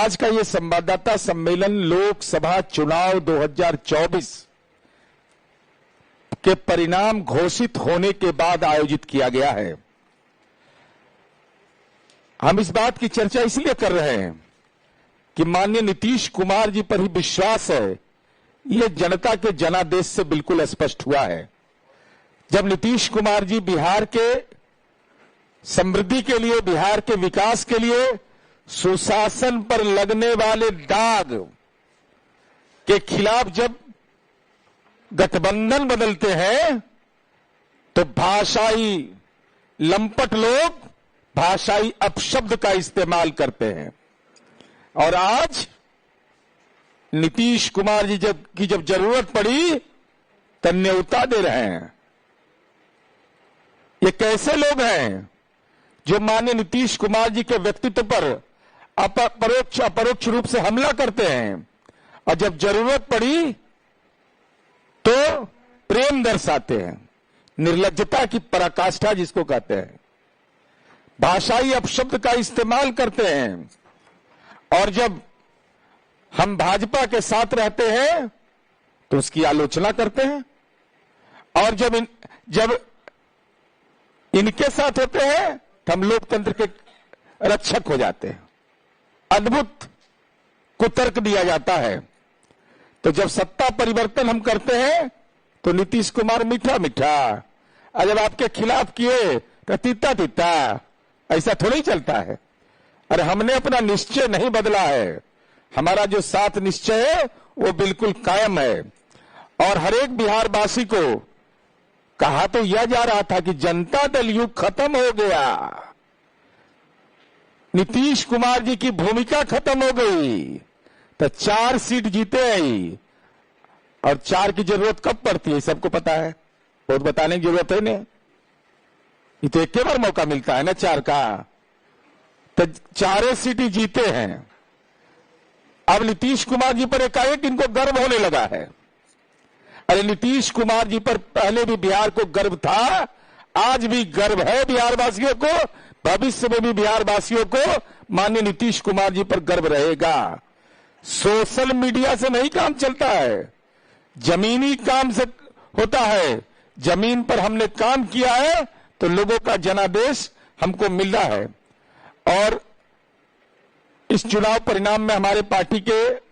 आज का ये संवाददाता सम्मेलन लोकसभा चुनाव 2024 के परिणाम घोषित होने के बाद आयोजित किया गया है। हम इस बात की चर्चा इसलिए कर रहे हैं कि माननीय नीतीश कुमार जी पर ही विश्वास है, ये जनता के जनादेश से बिल्कुल स्पष्ट हुआ है। जब नीतीश कुमार जी बिहार के समृद्धि के लिए, बिहार के विकास के लिए सुशासन पर लगने वाले दाग के खिलाफ जब गठबंधन बदलते हैं तो भाषाई लंपट लोग भाषाई अपशब्द का इस्तेमाल करते हैं। और आज नीतीश कुमार जी जब जरूरत पड़ी तो न्योता दे रहे हैं। ये कैसे लोग हैं जो माननीय नीतीश कुमार जी के व्यक्तित्व पर अपरोक्ष रूप से हमला करते हैं और जब जरूरत पड़ी तो प्रेम दर्शाते हैं। निर्लज्जता की पराकाष्ठा जिसको कहते हैं, भाषाई अपशब्द का इस्तेमाल करते हैं। और जब हम भाजपा के साथ रहते हैं तो उसकी आलोचना करते हैं, और जब इनके साथ होते हैं तो हम लोकतंत्र के रक्षक हो जाते हैं। अद्भुत कुतर्क दिया जाता है। तो जब सत्ता परिवर्तन हम करते हैं तो नीतीश कुमार मीठा मीठा, और जब आपके खिलाफ किए तो तीता तीता। ऐसा थोड़ा ही चलता है। अरे हमने अपना निश्चय नहीं बदला है, हमारा जो साथ निश्चय है वो बिल्कुल कायम है। और हर एक बिहारवासी को कहा तो यह जा रहा था कि जनता दल युग खत्म हो गया, नीतीश कुमार जी की भूमिका खत्म हो गई, तो 4 सीट जीते आई। और 4 की जरूरत कब पड़ती है सबको पता है, बहुत बताने की जरूरत है नहीं। ये तो एक बार मौका मिलता है ना 4 का, तो 4 सीट ही जीते हैं। अब नीतीश कुमार जी पर एकाएक इनको गर्व होने लगा है। अरे नीतीश कुमार जी पर पहले भी बिहार को गर्व था, आज भी गर्व है बिहार वासियों को, भविष्य में भी बिहार वासियों को माननीय नीतीश कुमार जी पर गर्व रहेगा। सोशल मीडिया से नहीं काम चलता है, जमीनी काम से होता है। जमीन पर हमने काम किया है तो लोगों का जनादेश हमको मिल रहा है। और इस चुनाव परिणाम में हमारे पार्टी के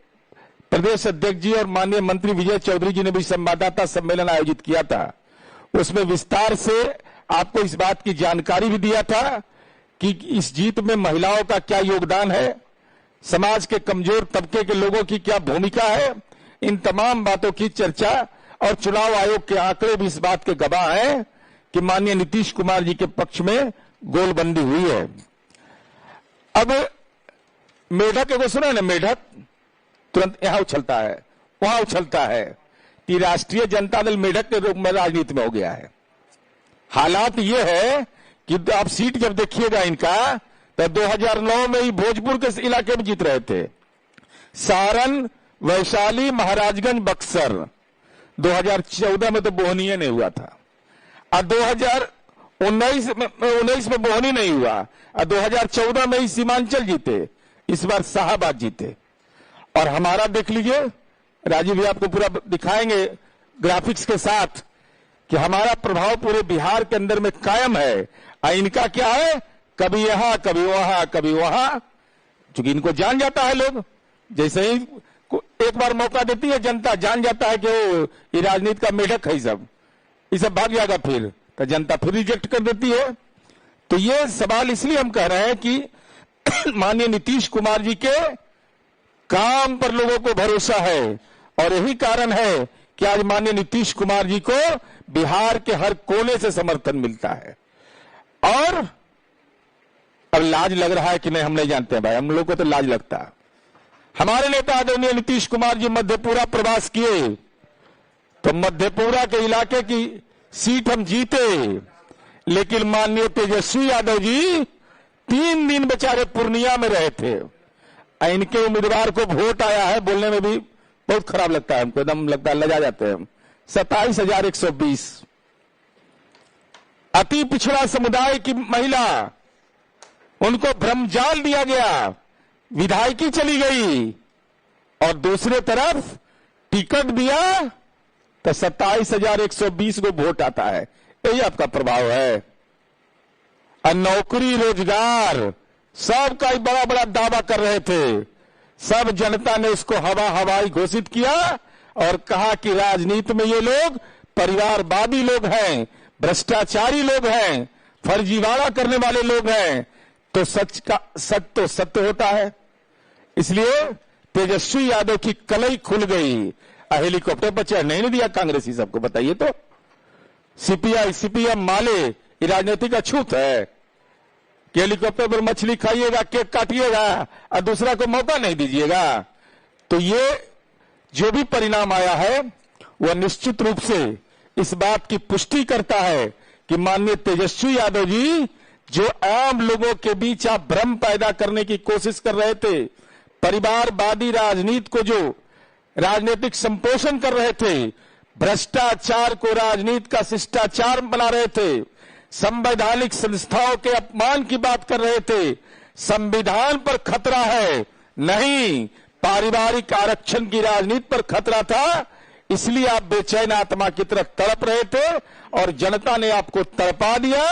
प्रदेश अध्यक्ष जी और माननीय मंत्री विजय चौधरी जी ने भी संवाददाता सम्मेलन आयोजित किया था। उसमें विस्तार से आपको इस बात की जानकारी भी दिया था कि इस जीत में महिलाओं का क्या योगदान है, समाज के कमजोर तबके के लोगों की क्या भूमिका है। इन तमाम बातों की चर्चा, और चुनाव आयोग के आंकड़े भी इस बात के गवाह हैं कि माननीय नीतीश कुमार जी के पक्ष में गोलबंदी हुई है। अब मेढक को सुना ना, मेढक तुरंत यहां उछलता है वहां उछलता है कि राष्ट्रीय जनता दल मेढक के रूप में राजनीति में हो गया है। हालात ये है कि आप सीट जब देखिएगा इनका, तो 2009 में ही भोजपुर के इलाके में जीत रहे थे, सारण, वैशाली, महाराजगंज, बक्सर। 2014 में तो बोहनी नहीं हुआ था, और 2019 में बोहनी नहीं हुआ, और 2014 में ही सीमांचल जीते, इस बार शाहाबाद जीते। और हमारा देख लीजिए, राजीव भी आपको पूरा दिखाएंगे ग्राफिक्स के साथ कि हमारा प्रभाव पूरे बिहार के अंदर में कायम है। इनका क्या है, कभी यहां कभी वहां कभी वहां, क्योंकि इनको जान जाता है लोग। जैसे ही एक बार मौका देती है जनता, जान जाता है कि ये राजनीति का मेढक है, ये सब भाग जाएगा, फिर तो जनता फिर रिजेक्ट कर देती है। तो ये सवाल इसलिए हम कह रहे हैं कि माननीय नीतीश कुमार जी के काम पर लोगों को भरोसा है, और यही कारण है कि आज माननीय नीतीश कुमार जी को बिहार के हर कोने से समर्थन मिलता है। और अब लाज लग रहा है कि नहीं, हम नहीं जानते हैं भाई, हम लोग को तो लाज लगता है। हमारे नेता आदरणीय नीतीश कुमार जी मधेपुरा प्रवास किए तो मधेपुरा के इलाके की सीट हम जीते, लेकिन माननीय तेजस्वी यादव जी 3 दिन बेचारे पूर्णिया में रहे थे। इनके उम्मीदवार को वोट आया है, बोलने में भी बहुत खराब लगता है हमको, एकदम लगता है लजा जाते हैं। 27,120 अति पिछड़ा समुदाय की महिला, उनको भ्रमजाल दिया गया विधायकी चली गई और दूसरे तरफ टिकट दिया तो 27,120 को वोट आता है। यही आपका प्रभाव है। और नौकरी रोजगार सबका ही बड़ा बड़ा दावा कर रहे थे, सब जनता ने उसको हवाई घोषित किया और कहा कि राजनीति में ये लोग परिवारवादी लोग हैं, भ्रष्टाचारी लोग हैं, फर्जीवाड़ा करने वाले लोग हैं। तो सच तो सत्य होता है। इसलिए तेजस्वी यादव की कलई खुल गई। हेलीकॉप्टर पर चढ़ने नहीं दिया कांग्रेसी सबको, बताइए तो। सीपीएम माले ये राजनीति का छूत है कि हेलीकॉप्टर पर मछली खाइएगा, केक काटिएगा और दूसरा को मौका नहीं दीजिएगा। तो ये जो भी परिणाम आया है वह निश्चित रूप से इस बात की पुष्टि करता है कि माननीय तेजस्वी यादव जी जो आम लोगों के बीच आप भ्रम पैदा करने की कोशिश कर रहे थे, परिवारवादी राजनीति को जो राजनीतिक संपोषण कर रहे थे, भ्रष्टाचार को राजनीति का शिष्टाचार बना रहे थे, संवैधानिक संस्थाओं के अपमान की बात कर रहे थे, संविधान पर खतरा है, नहीं पारिवारिक आरक्षण की राजनीति पर खतरा था। इसलिए आप बेचैन आत्मा की तरफ तड़प रहे थे और जनता ने आपको तड़पा दिया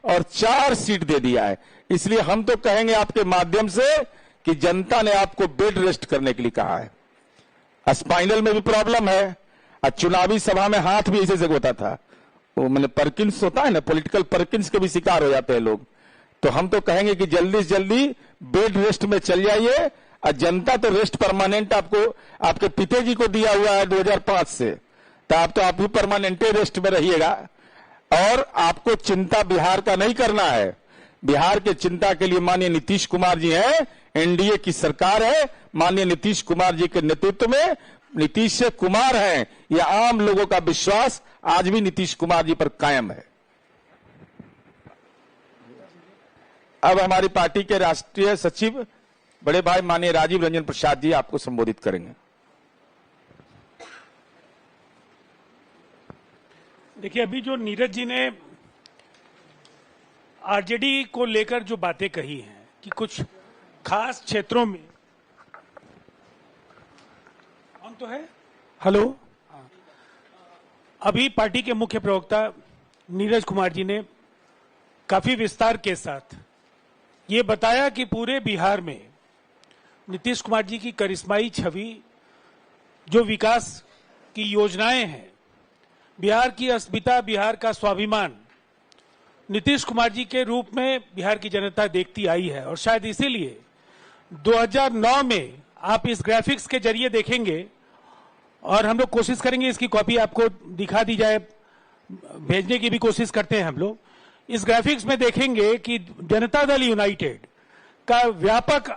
और 4 सीट दे दिया है। इसलिए हम तो कहेंगे आपके माध्यम से कि जनता ने आपको बेड रेस्ट करने के लिए कहा है। स्पाइनल में भी प्रॉब्लम है और चुनावी सभा में हाथ भी ऐसे से होता था, वो मैंने पर्किंस होता है ना, पॉलिटिकल पर्किंस के भी शिकार हो जाते हैं लोग। तो हम तो कहेंगे कि जल्दी से जल्दी बेड रेस्ट में चल जाइए। और जनता तो रेस्ट परमानेंट आपको आपके पिताजी को दिया हुआ है 2005 से, तो आप भी परमानेंट रेस्ट में रहिएगा। और आपको चिंता बिहार का नहीं करना है। बिहार के चिंता के लिए माननीय नीतीश कुमार जी हैं, एनडीए की सरकार है, माननीय नीतीश कुमार जी के नेतृत्व में नीतीश से कुमार हैं, यह आम लोगों का विश्वास आज भी नीतीश कुमार जी पर कायम है। अब हमारी पार्टी के राष्ट्रीय सचिव बड़े भाई माननीय राजीव रंजन प्रसाद जी आपको संबोधित करेंगे। देखिए, अभी जो नीरज जी ने आरजेडी को लेकर जो बातें कही हैं कि कुछ खास क्षेत्रों में ऑन तो है, हेलो, अभी पार्टी के मुख्य प्रवक्ता नीरज कुमार जी ने काफी विस्तार के साथ ये बताया कि पूरे बिहार में नीतीश कुमार जी की करिश्माई छवि, जो विकास की योजनाएं हैं, बिहार की अस्मिता, बिहार का स्वाभिमान नीतीश कुमार जी के रूप में बिहार की जनता देखती आई है। और शायद इसीलिए 2009 में आप इस ग्राफिक्स के जरिए देखेंगे, और हम लोग कोशिश करेंगे इसकी कॉपी आपको दिखा दी जाए, भेजने की भी कोशिश करते हैं हम लोग। इस ग्राफिक्स में देखेंगे कि जनता दल यूनाइटेड का व्यापक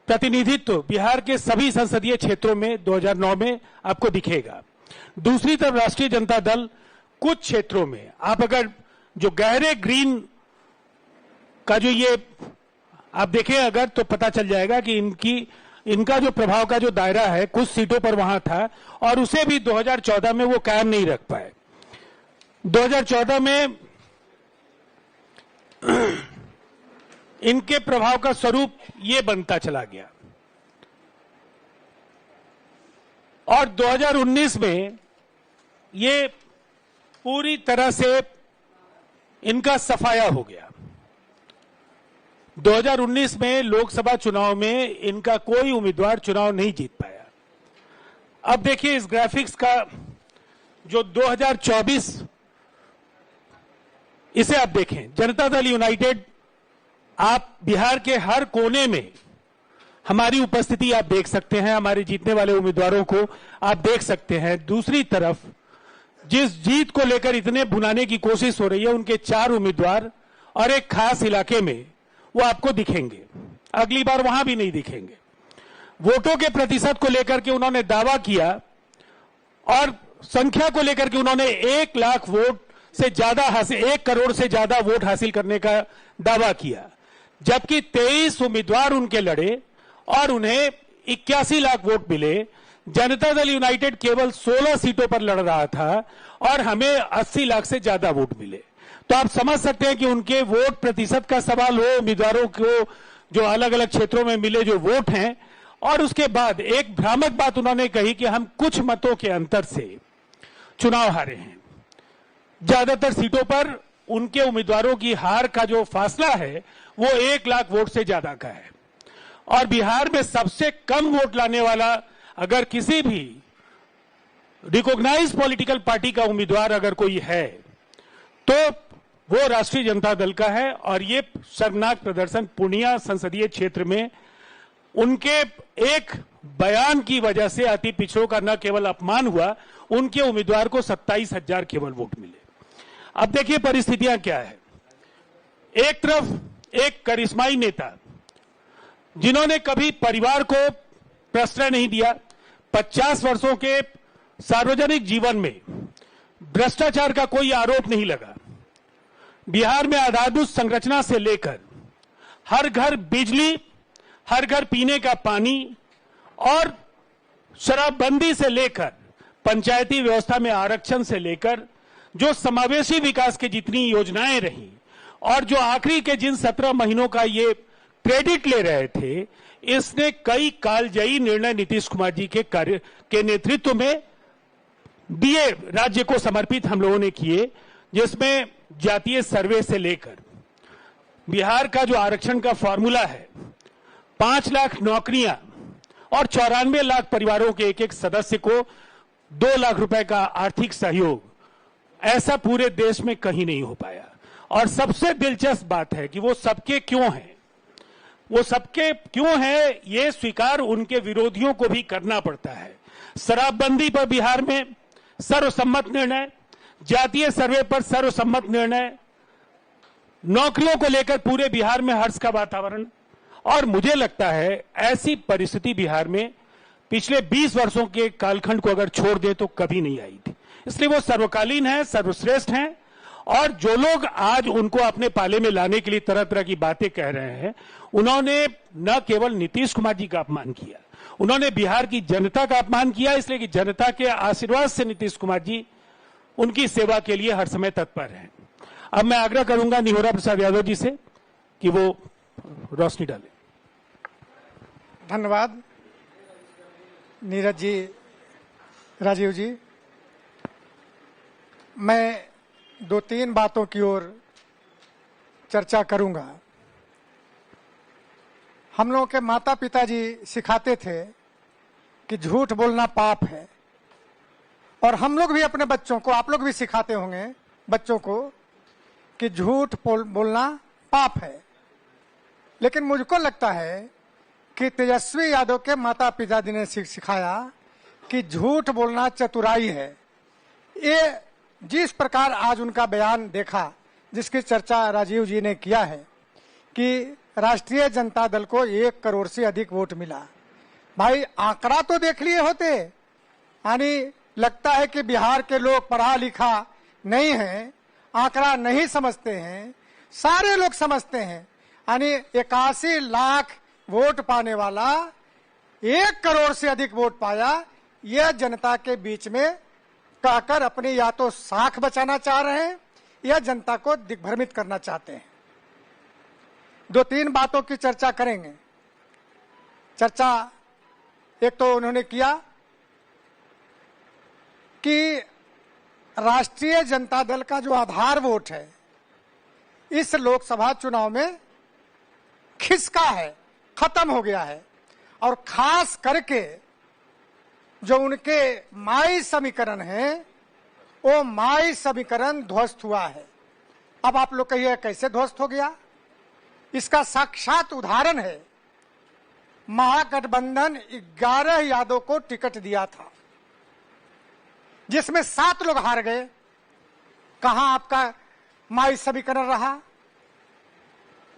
प्रतिनिधित्व बिहार के सभी संसदीय क्षेत्रों में 2009 में आपको दिखेगा। दूसरी तरफ राष्ट्रीय जनता दल कुछ क्षेत्रों में, आप अगर जो गहरे ग्रीन का जो ये आप देखें अगर, तो पता चल जाएगा कि इनका जो प्रभाव का जो दायरा है कुछ सीटों पर वहां था, और उसे भी 2014 में वो कायम नहीं रख पाए। 2014 में इनके प्रभाव का स्वरूप ये बनता चला गया, और 2019 में ये पूरी तरह से इनका सफाया हो गया। 2019 में लोकसभा चुनाव में इनका कोई उम्मीदवार चुनाव नहीं जीत पाया। अब देखिए इस ग्राफिक्स का जो 2024, इसे आप देखें, जनता दल यूनाइटेड, आप बिहार के हर कोने में हमारी उपस्थिति आप देख सकते हैं, हमारे जीतने वाले उम्मीदवारों को आप देख सकते हैं। दूसरी तरफ जिस जीत को लेकर इतने भुनाने की कोशिश हो रही है, उनके 4 उम्मीदवार और एक खास इलाके में वो आपको दिखेंगे, अगली बार वहां भी नहीं दिखेंगे। वोटों के प्रतिशत को लेकर के उन्होंने दावा किया, और संख्या को लेकर के उन्होंने 1 लाख वोट से ज्यादा हासिल, 1 करोड़ से ज्यादा वोट हासिल करने का दावा किया, जबकि 23 उम्मीदवार उनके लड़े और उन्हें 81 लाख वोट मिले। जनता दल यूनाइटेड केवल 16 सीटों पर लड़ रहा था और हमें 80 लाख से ज्यादा वोट मिले। तो आप समझ सकते हैं कि उनके वोट प्रतिशत का सवाल हो, उम्मीदवारों को जो अलग अलग क्षेत्रों में मिले जो वोट हैं, और उसके बाद एक भ्रामक बात उन्होंने कही कि हम कुछ मतों के अंतर से चुनाव हारे हैं। ज्यादातर सीटों पर उनके उम्मीदवारों की हार का जो फासला है वो 1 लाख वोट से ज्यादा का है। और बिहार में सबसे कम वोट लाने वाला अगर किसी भी रिकॉग्नाइज्ड पॉलिटिकल पार्टी का उम्मीदवार अगर कोई है तो वो राष्ट्रीय जनता दल का है। और ये शर्मनाक प्रदर्शन पूर्णिया संसदीय क्षेत्र में उनके एक बयान की वजह से अति पिछड़ों का न केवल अपमान हुआ, उनके उम्मीदवार को 27,000 केवल वोट मिले। अब देखिए परिस्थितियां क्या है। एक तरफ एक करिश्माई नेता जिन्होंने कभी परिवार को प्रश्रय नहीं दिया, 50 वर्षों के सार्वजनिक जीवन में भ्रष्टाचार का कोई आरोप नहीं लगा, बिहार में आधारभूत संरचना से लेकर हर घर बिजली, हर घर पीने का पानी और शराबबंदी से लेकर पंचायती व्यवस्था में आरक्षण से लेकर जो समावेशी विकास की जितनी योजनाएं रही और जो आखिरी के जिन 17 महीनों का ये क्रेडिट ले रहे थे, इसने कई कालजयी निर्णय नीतीश कुमार जी के कार्य के नेतृत्व में दिए, राज्य को समर्पित हम लोगों ने किए, जिसमें जातीय सर्वे से लेकर बिहार का जो आरक्षण का फॉर्मूला है, 5 लाख नौकरियां और 94 लाख परिवारों के एक एक सदस्य को 2 लाख रुपए का आर्थिक सहयोग, ऐसा पूरे देश में कहीं नहीं हो पाया। और सबसे दिलचस्प बात है कि वो सबके क्यों हैं, वो सबके क्यों है ये स्वीकार उनके विरोधियों को भी करना पड़ता है। शराबबंदी पर बिहार में सर्वसम्मत निर्णय, जातीय सर्वे पर सर्वसम्मत निर्णय, नौकरियों को लेकर पूरे बिहार में हर्ष का वातावरण। और मुझे लगता है ऐसी परिस्थिति बिहार में पिछले 20 वर्षों के कालखंड को अगर छोड़ दे तो कभी नहीं आई थी। इसलिए वो सर्वकालीन है, सर्वश्रेष्ठ हैं। और जो लोग आज उनको अपने पाले में लाने के लिए तरह तरह की बातें कह रहे हैं, उन्होंने न केवल नीतीश कुमार जी का अपमान किया, उन्होंने बिहार की जनता का अपमान किया, इसलिए कि जनता के आशीर्वाद से नीतीश कुमार जी उनकी सेवा के लिए हर समय तत्पर हैं। अब मैं आग्रह करूंगा निहोरा प्रसाद यादव जी से कि वो रोशनी डालें। धन्यवाद नीरज जी, राजीव जी। मैं 2-3 बातों की ओर चर्चा करूंगा। हम लोगों के माता पिता जी सिखाते थे कि झूठ बोलना पाप है, और हम लोग भी अपने बच्चों को, आप लोग भी सिखाते होंगे बच्चों को कि झूठ बोलना पाप है। लेकिन मुझको लगता है कि तेजस्वी यादव के माता पिता जी ने सिखाया कि झूठ बोलना चतुराई है। ये जिस प्रकार आज उनका बयान देखा, जिसकी चर्चा राजीव जी ने किया है कि राष्ट्रीय जनता दल को 1 करोड़ से अधिक वोट मिला। भाई आंकड़ा तो देख लिए होते, यानी लगता है कि बिहार के लोग पढ़ा लिखा नहीं है, आंकड़ा नहीं समझते हैं, सारे लोग समझते हैं। यानी 81 लाख वोट पाने वाला 1 करोड़ से अधिक वोट पाया, यह जनता के बीच में कहकर अपनी या तो साख बचाना चाह रहे हैं या जनता को दिग्भ्रमित करना चाहते हैं। 2-3 बातों की चर्चा करेंगे। चर्चा एक तो उन्होंने किया कि राष्ट्रीय जनता दल का जो आधार वोट है इस लोकसभा चुनाव में खिसका है, खत्म हो गया है, और खास करके जो उनके माई समीकरण है वो माई समीकरण ध्वस्त हुआ है। अब आप लोग कहिए कैसे ध्वस्त हो गया? इसका साक्षात उदाहरण है, महागठबंधन 11 यादव को टिकट दिया था जिसमें 7 लोग हार गए। कहां आपका माई समीकरण रहा?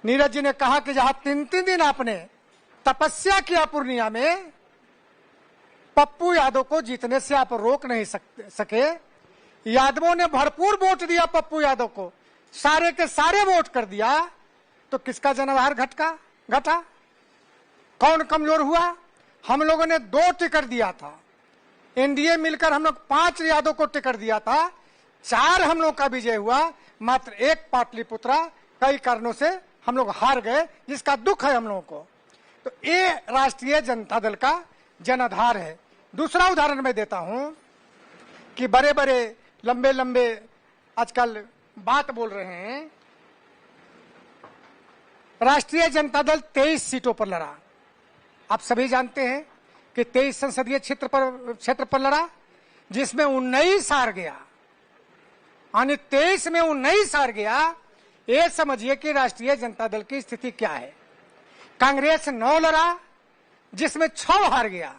नीरज जी ने कहा कि जहां 3-3 दिन आपने तपस्या किया पूर्णिया में, पप्पू यादव को जीतने से आप रोक नहीं सके। यादवों ने भरपूर वोट दिया पप्पू यादव को, सारे के सारे वोट कर दिया, तो किसका जनआधार घटा? कौन कमजोर हुआ? हम लोगों ने 2 टिकट दिया था, एनडीए मिलकर हम लोग 5 यादव को टिकट दिया था, 4 हम लोग का विजय हुआ, मात्र 1 पाटलिपुत्रा कई कारणों से हम लोग हार गए, जिसका दुख है हम लोगों को। तो ये राष्ट्रीय जनता दल का जनाधार है। दूसरा उदाहरण मैं देता हूं कि बड़े बड़े लंबे लंबे आजकल बात बोल रहे हैं। राष्ट्रीय जनता दल 23 सीटों पर लड़ा। आप सभी जानते हैं कि 23 संसदीय क्षेत्र पर लड़ा, जिसमें 19 हार गया, यानी 23 में 19 हार गया। ये समझिए कि राष्ट्रीय जनता दल की स्थिति क्या है। कांग्रेस 9 लड़ा, जिसमें 6 हार गया।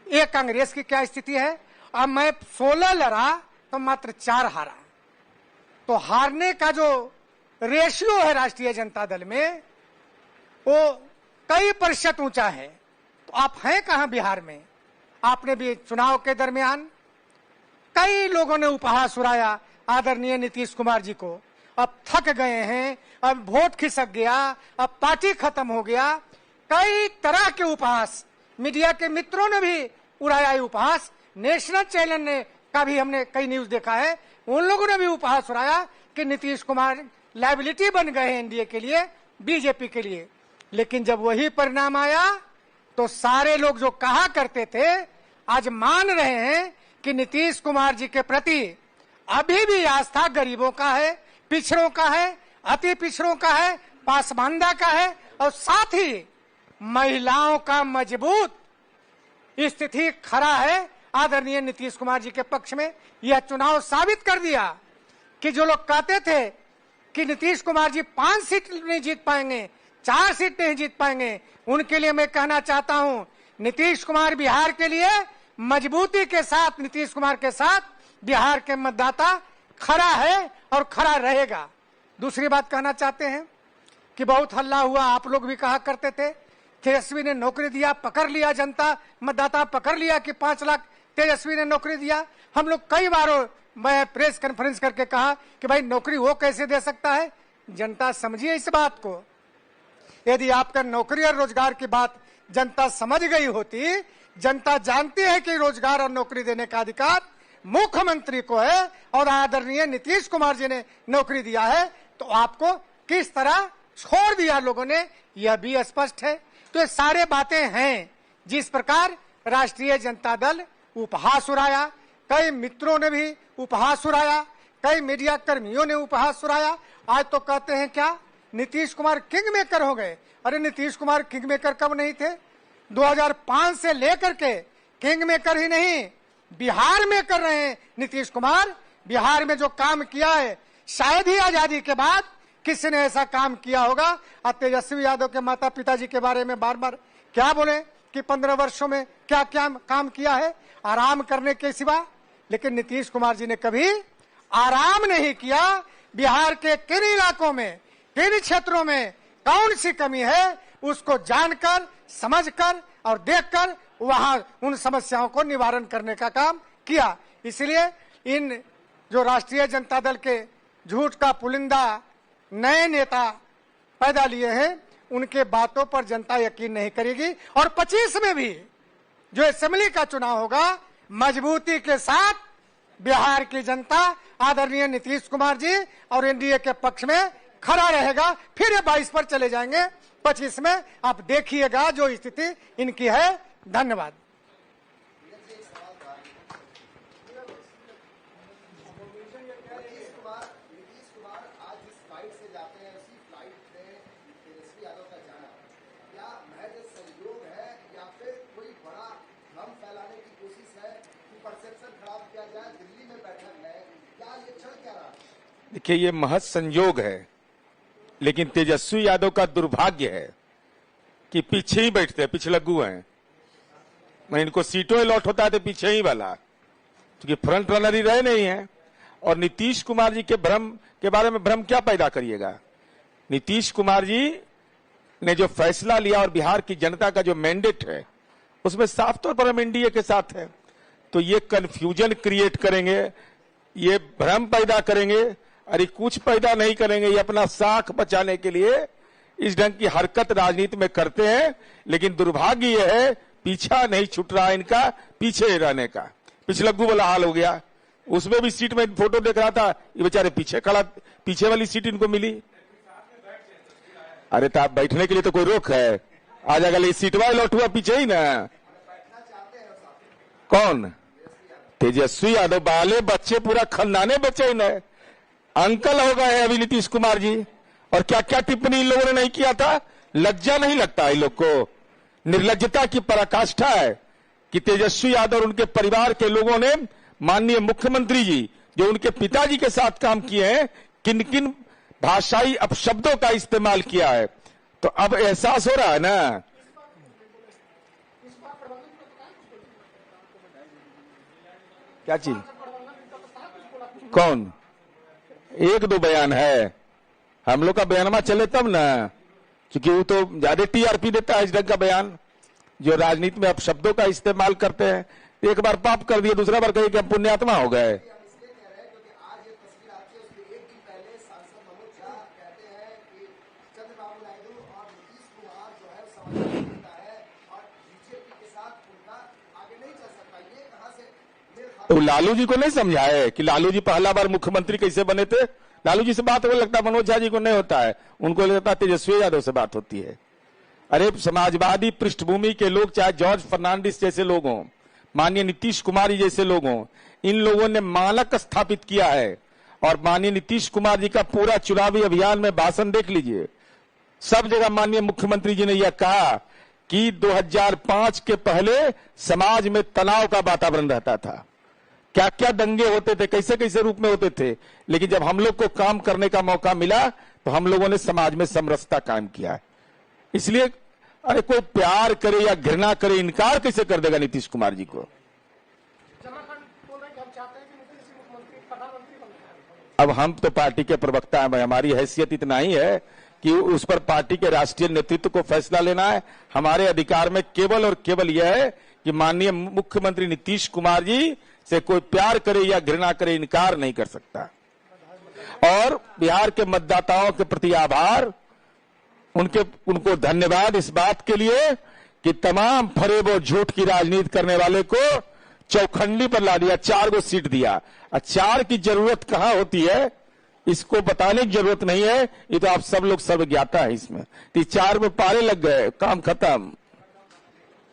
ये कांग्रेस की क्या स्थिति है। अब मैं 16 लड़ा तो मात्र 4 हारा। तो हारने का जो रेशियो है राष्ट्रीय जनता दल में, वो कई प्रतिशत ऊंचा है। तो आप हैं कहां बिहार में। आपने भी चुनाव के दरमियान कई लोगों ने उपहास उड़ाया आदरणीय नीतीश कुमार जी को। अब थक गए हैं, अब वोट खिसक गया, अब पार्टी खत्म हो गया। कई तरह के उपहास मीडिया के मित्रों ने भी उड़ाया। उपहास नेशनल चैनल ने का भी हमने कई न्यूज देखा है, उन लोगों ने भी उपहास उड़ाया कि नीतीश कुमार लायबिलिटी बन गए हैं एनडीए के लिए, बीजेपी के लिए। लेकिन जब वही परिणाम आया तो सारे लोग जो कहा करते थे आज मान रहे हैं कि नीतीश कुमार जी के प्रति अभी भी आस्था गरीबों का है, पिछड़ों का है, अति पिछड़ों का है, पासमानदा का है, और साथ ही महिलाओं का मजबूत स्थिति खड़ा है आदरणीय नीतीश कुमार जी के पक्ष में। यह चुनाव साबित कर दिया कि जो लोग कहते थे कि नीतीश कुमार जी 5 सीट नहीं जीत पाएंगे, 4 सीट नहीं जीत पाएंगे, उनके लिए मैं कहना चाहता हूं नीतीश कुमार बिहार के लिए मजबूती के साथ, नीतीश कुमार के साथ बिहार के मतदाता खड़ा है और खड़ा रहेगा। दूसरी बात कहना चाहते हैं कि बहुत हल्ला हुआ, आप लोग भी कहा करते थे तेजस्वी ने नौकरी दिया, पकड़ लिया, जनता मतदाता पकड़ लिया कि 5 लाख तेजस्वी ने नौकरी दिया। हम लोग कई बार मैं प्रेस कॉन्फ्रेंस करके कहा कि भाई नौकरी वो कैसे दे सकता है। जनता समझिए इस बात को। यदि आपका नौकरी और रोजगार की बात जनता समझ गई होती, जनता जानती है कि रोजगार और नौकरी देने का अधिकार मुख्यमंत्री को है और आदरणीय नीतीश कुमार जी ने नौकरी दिया है, तो आपको किस तरह छोड़ दिया लोगों ने, यह भी स्पष्ट है। तो ये सारे बातें हैं जिस प्रकार राष्ट्रीय जनता दल उपहास उड़ाया, कई मित्रों ने भी उपहास उड़ाया, कई मीडिया कर्मियों ने उपहास उड़ाया। आज तो कहते हैं क्या नीतीश कुमार किंग मेकर हो गए। अरे नीतीश कुमार किंग मेकर कब नहीं थे। 2005 से लेकर के किंग मेकर ही नहीं, बिहार में कर रहे हैं नीतीश कुमार। बिहार में जो काम किया है, शायद ही आजादी के बाद किसी ने ऐसा काम किया होगा। और तेजस्वी यादव के माता पिता जी के बारे में बार बार क्या बोले कि 15 वर्षों में क्या क्या काम किया है, आराम करने के सिवा। लेकिन नीतीश कुमार जी ने कभी आराम नहीं किया। बिहार के किन इलाकों में, किन क्षेत्रों में कौन सी कमी है, उसको जानकर, समझकर और देखकर वहां उन समस्याओं को निवारण करने का काम किया। इसलिए इन जो राष्ट्रीय जनता दल के झूठ का पुलिंदा नए नेता पैदा लिए हैं, उनके बातों पर जनता यकीन नहीं करेगी। और 25 में भी जो असेंबली का चुनाव होगा, मजबूती के साथ बिहार की जनता आदरणीय नीतीश कुमार जी और एनडीए के पक्ष में खड़ा रहेगा। फिर ये 22 पर चले जाएंगे, 25 में आप देखिएगा जो स्थिति इनकी है। धन्यवाद। देखिए ये महज संयोग है, लेकिन तेजस्वी यादव का दुर्भाग्य है कि पीछे ही बैठते हैं, पिछलग्गू हैं। मैं इनको सीटों अलॉट होता है तो पीछे ही वाला, क्योंकि फ्रंट रनर ही रहे नहीं है। और नीतीश कुमार जी के भ्रम के बारे में भ्रम क्या पैदा करिएगा। नीतीश कुमार जी ने जो फैसला लिया और बिहार की जनता का जो मैंडेट है, उसमें साफ तौर पर हम एनडीए के साथ हैं। तो ये कंफ्यूजन क्रिएट करेंगे, ये भ्रम पैदा करेंगे, अरे कुछ पैदा नहीं करेंगे। ये अपना साख बचाने के लिए इस ढंग की हरकत राजनीति में करते हैं। लेकिन दुर्भाग्य यह है पीछा नहीं छूट रहा इनका, पीछे रहने का। पिछलग्गू वाला हाल हो गया, उसमें भी सीट में फोटो देख रहा था, ये बेचारे पीछे खड़ा, पीछे वाली सीट इनको मिली। अरे तो आप बैठने के लिए तो कोई रोक है? आ जाएगा ले सीटवा लौटुआ पीछे ही ना। कौन? तेजस्वी यादव। बाले बच्चे पूरा खानदाने बच्चे ही न अंकल हो गए हैं अभी नीतीश कुमार जी। और क्या क्या टिप्पणी इन लोगों ने नहीं किया था? लज्जा नहीं लगता इन लोग को? निर्लज्जता की पराकाष्ठा है कि तेजस्वी यादव और उनके परिवार के लोगों ने माननीय मुख्यमंत्री जी जो उनके पिताजी के साथ काम किए हैं, किन किन भाषाई अपशब्दों का इस्तेमाल किया है। तो अब एहसास हो रहा है ना। क्या चीज? कौन? एक दो बयान है, हम लोग का बयानमा चले तब ना, क्योंकि वो तो ज्यादा टीआरपी देता है इस ढंग का बयान जो राजनीति में अपशब्दों का इस्तेमाल करते हैं। एक बार पाप कर दिए, दूसरा बार कहे कि हम पुण्यात्मा हो गए। तो लालू जी को नहीं समझाए कि लालू जी पहला बार मुख्यमंत्री कैसे बने थे? लालू जी से बात हो लगता है, मनोज झा जी को नहीं होता है, उनको लगता है तेजस्वी यादव से बात होती है। अरे समाजवादी पृष्ठभूमि के लोग, चाहे जॉर्ज फर्नांडिस जैसे लोग हों, माननीय नीतीश कुमार जी जैसे लोग हों, इन लोगों ने मानक स्थापित किया है। और माननीय नीतीश कुमार जी का पूरा चुनावी अभियान में भाषण देख लीजिए, सब जगह माननीय मुख्यमंत्री जी ने यह कहा कि 2005 के पहले समाज में तनाव का वातावरण रहता था, क्या क्या दंगे होते थे, कैसे कैसे रूप में होते थे, लेकिन जब हम लोग को काम करने का मौका मिला तो हम लोगों ने समाज में समरसता कायम किया है। इसलिए अरे कोई प्यार करे या घृणा करे, इनकार कैसे कर देगा नीतीश कुमार जी को? अब हम तो पार्टी के प्रवक्ता हैं, हमारी हैसियत इतना ही है कि उस पर पार्टी के राष्ट्रीय नेतृत्व को फैसला लेना है। हमारे अधिकार में केवल और केवल यह है कि माननीय मुख्यमंत्री नीतीश कुमार जी से कोई प्यार करे या घृणा करे, इनकार नहीं कर सकता। और बिहार के मतदाताओं के प्रति आभार, उनको धन्यवाद इस बात के लिए कि तमाम फरेब और झूठ की राजनीति करने वाले को चौखंडी पर ला दिया, 4 को सीट दिया। 4 की जरूरत कहां होती है इसको बताने की जरूरत नहीं है, ये तो आप सब लोग सर्वज्ञाता है इसमें। 4 में पारे लग गए, काम खत्म।